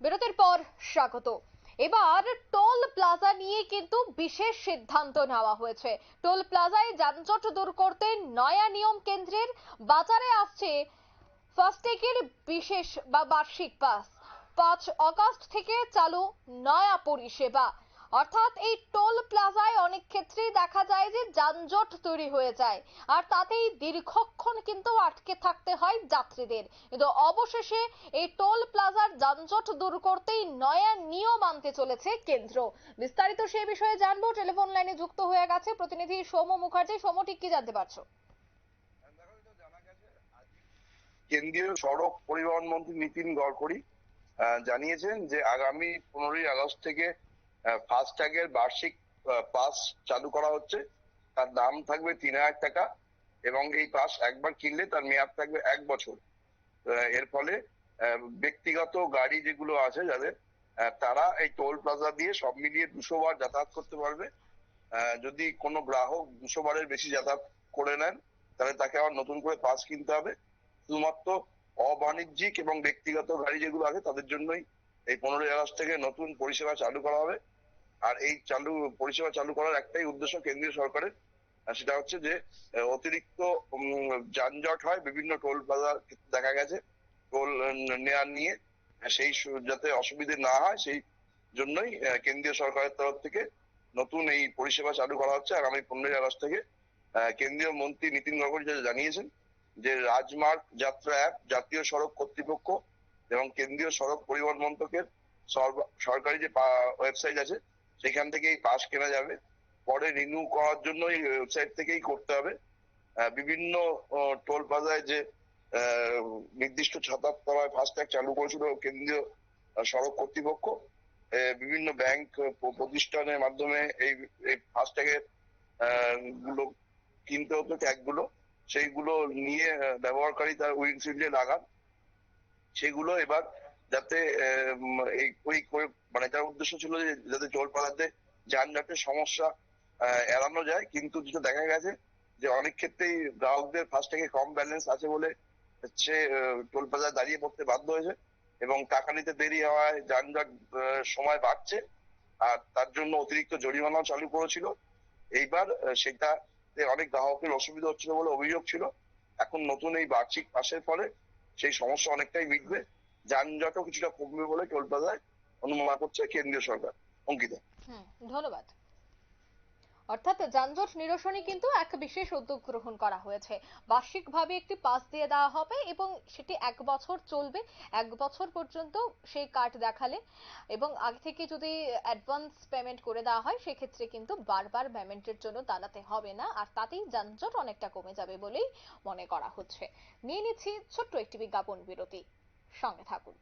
বিরতির পর স্বাগত। এবার টোল প্লাজা নিয়ে কিন্তু বিশেষ সিদ্ধান্ত নেওয়া হয়েছে। টোল প্লাজায় যানজট দূর করতে নয়া নিয়ম কেন্দ্রের। বাজারে আসছে ফাস্ট্যাগের বিশেষ বা বার্ষিক পাস। 5 আগস্ট থেকে চালু নয়া পরিষেবা। অর্থাৎ এই টোল প্লাজায় অনেক ক্ষেত্রেই দেখা যায় যে যানজট তৈরি হয়ে যায়, আর তাতেই দীর্ঘক্ষণ কিন্তু আটকে থাকতে হয় যাত্রীদের। কিন্তু অবশেষে এই টোল প্লাজার যানজট দূর করতেই নয়া নিয়ম আনতে চলেছে কেন্দ্র। বিস্তারিত সেই বিষয়ে জানবো। টেলিফোন লাইনে যুক্ত হয়ে গেছে প্রতিনিধি সৌম্য মুখার্জি। সৌম্য, ঠিক কি জানতে পারছো? কেন্দ্রীয় সড়ক পরিবহন মন্ত্রী নীতিন গডকরি জানিয়েছেন যে আগামী 15ই আগস্ট থেকে ফাস্ট্যাগের বার্ষিক পাস চালু করা হচ্ছে। তার দাম থাকবে 3000 টাকা এবং এই পাস একবার কিনলে তার মেয়াদ থাকবে 1 বছর। এর ফলে ব্যক্তিগত গাড়ি যেগুলো আছে যাদের তারা এই টোল প্লাজা দিয়ে সব মিলিয়ে 200 বার যাতায়াত করতে পারবে। যদি কোনো গ্রাহক 200 বারের বেশি যাতায়াত করে নেন তাহলে তাকে আবার নতুন করে পাস কিনতে হবে। শুধুমাত্র অবাণিজ্যিক এবং ব্যক্তিগত গাড়ি যেগুলো আছে তাদের জন্যই এই 15ই আগস্ট থেকে নতুন পরিষেবা চালু করা হবে। আর এই পরিষেবা চালু করার একটাই উদ্দেশ্য কেন্দ্রীয় সরকারের, সেটা হচ্ছে যে অতিরিক্ত যানজট হয় বিভিন্ন টোল প্লাজা দেখা গেছে টোল নেওয়া নিয়ে, সেই যাতে অসুবিধে না হয় সেই জন্যই কেন্দ্রীয় সরকারের তরফ থেকে নতুন এই পরিষেবা চালু করা হচ্ছে আগামী 15ই আগস্ট থেকে। কেন্দ্রীয় মন্ত্রী নীতিন গডকরি জানিয়েছেন যে রাজমার্গ যাত্রা অ্যাপ, জাতীয় সড়ক কর্তৃপক্ষ এবং কেন্দ্রীয় সড়ক পরিবহন মন্ত্রকের সরকারি যে ওয়েবসাইট আছে সেখান থেকেই পাস কেনা যাবে। পরে রিনিউ করার জন্য এই ওয়েবসাইট থেকেই করতে হবে। বিভিন্ন টোল প্লাজায় যে নির্দিষ্ট 77 তলায় ফাস্ট্যাগ চালু করেছিল কেন্দ্রীয় সড়ক কর্তৃপক্ষ, বিভিন্ন ব্যাংক প্রতিষ্ঠানের মাধ্যমে এই ফাস্ট্যাগের গুলো কিনতে হতো ট্যাগগুলো, সেইগুলো নিয়ে ব্যবহারকারী তার উইন্ডশিল্ডে লাগান। সেগুলো এবার যাতে মানে তার উদ্দেশ্য ছিল যে যাতে টোল প্লাজাতে যানজটের সমস্যা এড়ানো যায়। কিন্তু যেটা দেখা গেছে যে অনেক ক্ষেত্রেই গ্রাহকদের ফাস্ট্যাগে কম ব্যালেন্স আছে বলে হচ্ছে টোল প্লাজায় দাঁড়িয়ে পড়তে বাধ্য হয়েছে এবং টাকা নিতে দেরি হওয়ায় যানজট সময় বাড়ছে, আর তার জন্য অতিরিক্ত জরিমানাও চালু করেছিল। এইবার সেটাতে অনেক গ্রাহকের অসুবিধা হচ্ছিল বলে অভিযোগ ছিল। এখন নতুন এই বার্ষিক পাসের ফলে সেই সমস্যা অনেকটাই মিটবে, যানজটও কিছুটা কমবে বলে টোল প্লাজায় অনুমান করছে কেন্দ্রীয় সরকার। অঙ্কিতা। ধন্যবাদ। অর্থাৎ যানজট নিরসনে কিন্তু এক বিশেষ উদ্যোগ গ্রহণ করা হয়েছে। বার্ষিকভাবে একটি পাস দিয়ে দেওয়া হবে এবং সেটি 1 বছর চলবে। 1 বছর পর্যন্ত সেই কার্ড দেখালে এবং আগে থেকে যদি অ্যাডভান্স পেমেন্ট করে দেওয়া হয় সেক্ষেত্রে কিন্তু বারবার পেমেন্টের জন্য দাঁড়াতে হবে না, আর তাতেই যানজট অনেকটা কমে যাবে বলেই মনে করা হচ্ছে। নিয়ে নিচ্ছি ছোট্ট একটি বিজ্ঞাপন বিরতি, সঙ্গে থাকুন।